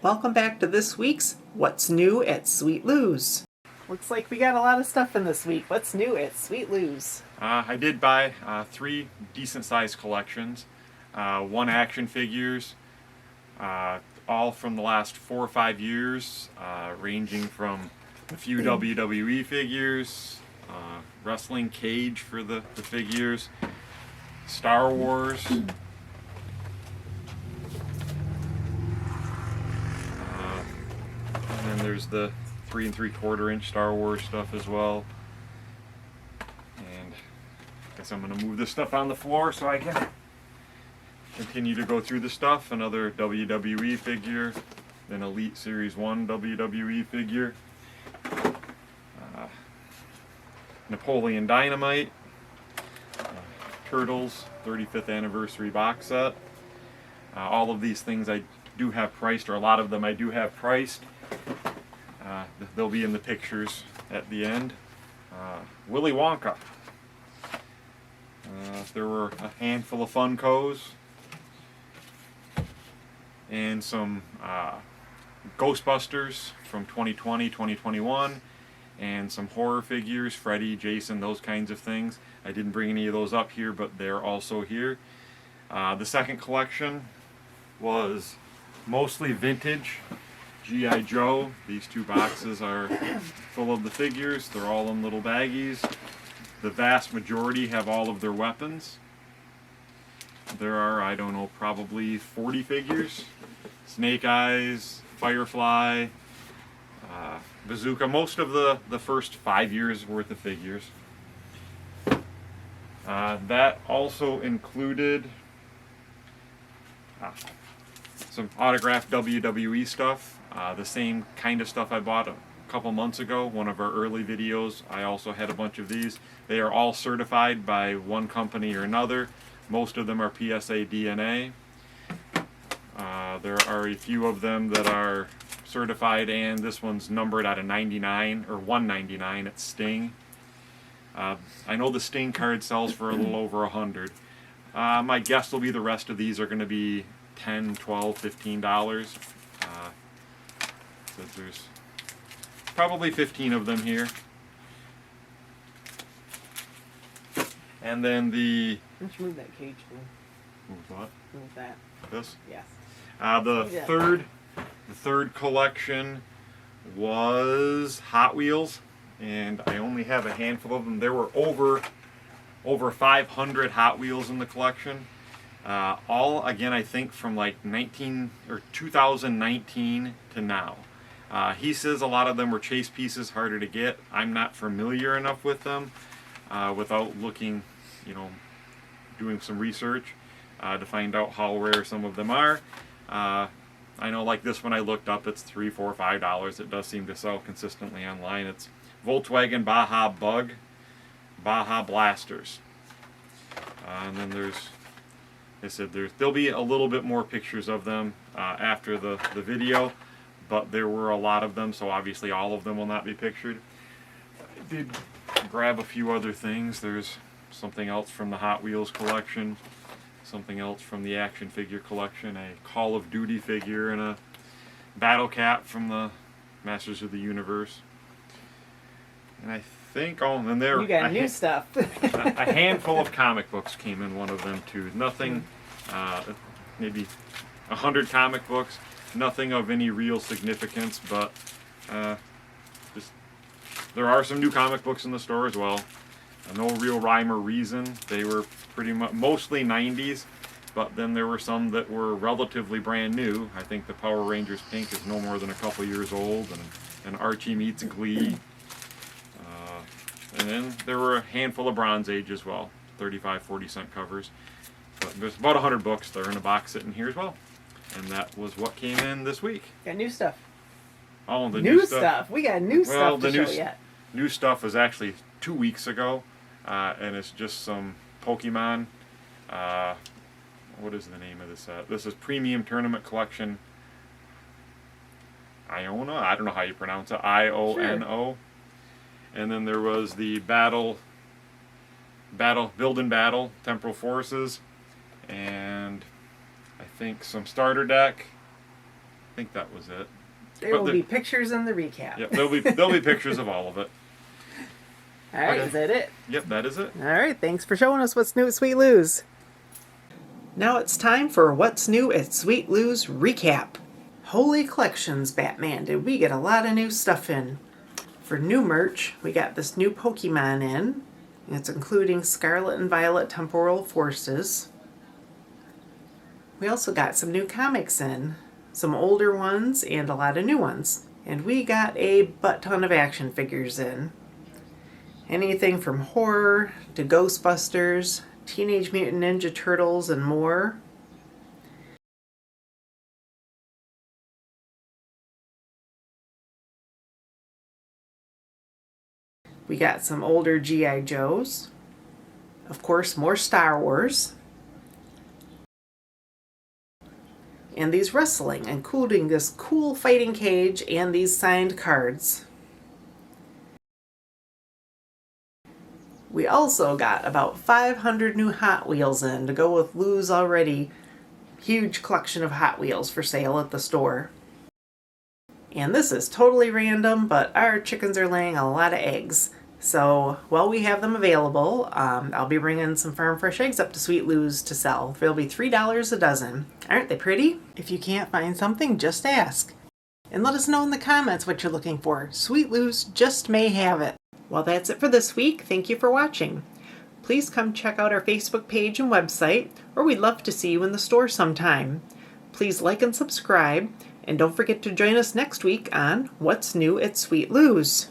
Welcome back to this week's What's New at Sweet Lou's. Looks like we got a lot of stuff in this week. What's new at Sweet Lou's? I did buy 3 decent-sized collections, 1 action figures, all from the last 4 or 5 years, ranging from a few WWE figures, wrestling cage for the figures, Star Wars, and then there's the 3 3/4 inch Star Wars stuff as well. And I guess I'm going to move this stuff on the floor so I can continue to go through the stuff. Another WWE figure, then Elite Series 1 WWE figure, Napoleon Dynamite, Turtles 35th anniversary box set. All of these things I do have priced, or a lot of them I do have priced. They'll be in the pictures at the end. Willy Wonka. There were a handful of Funkos and some Ghostbusters from 2020, 2021, and some horror figures, Freddy, Jason, those kinds of things. I didn't bring any of those up here, but they're also here. The second collection was mostly vintage G.I. Joe. These 2 boxes are full of the figures. They're all in little baggies. The vast majority have all of their weapons. There are, I don't know, probably 40 figures. Snake Eyes, Firefly, Bazooka, most of the first 5 years worth of figures. That also included some autographed WWE stuff, the same kind of stuff I bought a couple months ago, one of our early videos. I also had a bunch of these. They are all certified by one company or another. Most of them are PSA DNA. There are a few of them that are certified, and this one's numbered out of 99 or 199 at Sting. I know the Sting card sells for a little over 100. My guess will be the rest of these are going to be $10, $12, $15. So there's probably 15 of them here. And then the... Why don't you move that cage, Lou? Move what? Move that. This? Yes. The third collection was Hot Wheels, and I only have a handful of them. There were over 500 Hot Wheels in the collection. All, again, I think from like 2019 to now. He says a lot of them were chase pieces, harder to get. I'm not familiar enough with them without looking, doing some research to find out how rare some of them are. I know, like this one I looked up, it's $3, $4, $5. It does seem to sell consistently online. It's Volkswagen Baja Bug, Baja Blasters. And then there'll be a little bit more pictures of them after the video, but there were a lot of them, so obviously all of them will not be pictured. I did grab a few other things. There's something else from the Hot Wheels collection, something else from the action figure collection, a Call of Duty figure, and a Battle Cat from the Masters of the Universe. And I think, and there... You got new stuff. A handful of comic books came in one of them too. Nothing, maybe 100 comic books, nothing of any real significance, but there are some new comic books in the store as well. No real rhyme or reason. They were pretty much mostly 90s, but then there were some that were relatively brand new. I think the Power Rangers Pink is no more than a couple years old, and Archie Meets Glee. And then there were a handful of Bronze Age as well, 35, 40-cent covers. But there's about 100 books that are in a box sitting here as well. And that was what came in this week. Got new stuff. Oh, the new stuff. We got new stuff to show yet. New stuff was actually 2 weeks ago, and it's just some Pokemon. What is the name of this set? This is Premium Tournament Collection Iona. I don't know how you pronounce it. Iono. Sure. And then there was the Build and Battle Temporal Forces, and I think some starter deck. I think that was it. There will be pictures in the recap. Yep, there'll be pictures of all of it. All right, is that it? Yep, that is it. All right, thanks for showing us what's new at Sweet Lou's. Now it's time for What's New at Sweet Lou's Recap. Holy Collections, Batman, did we get a lot of new stuff in. For new merch, we got this new Pokemon in. It's including Scarlet and Violet Temporal Forces. We also got some new comics in. Some older ones and a lot of new ones. And we got a butt ton of action figures in. Anything from horror to Ghostbusters, Teenage Mutant Ninja Turtles, and more. We got some older G.I. Joes. Of course, more Star Wars. And these wrestling, including this cool fighting cage and these signed cards. We also got about 500 new Hot Wheels in to go with Lou's already huge collection of Hot Wheels for sale at the store. And this is totally random, but our chickens are laying a lot of eggs. So while we have them available, I'll be bringing some farm fresh eggs up to Sweet Lou's to sell. They'll be $3 a dozen. Aren't they pretty? If you can't find something, just ask. And let us know in the comments what you're looking for. Sweet Lou's just may have it. Well, that's it for this week. Thank you for watching. Please come check out our Facebook page and website, or we'd love to see you in the store sometime. Please like and subscribe, and don't forget to join us next week on What's New at Sweet Lou's.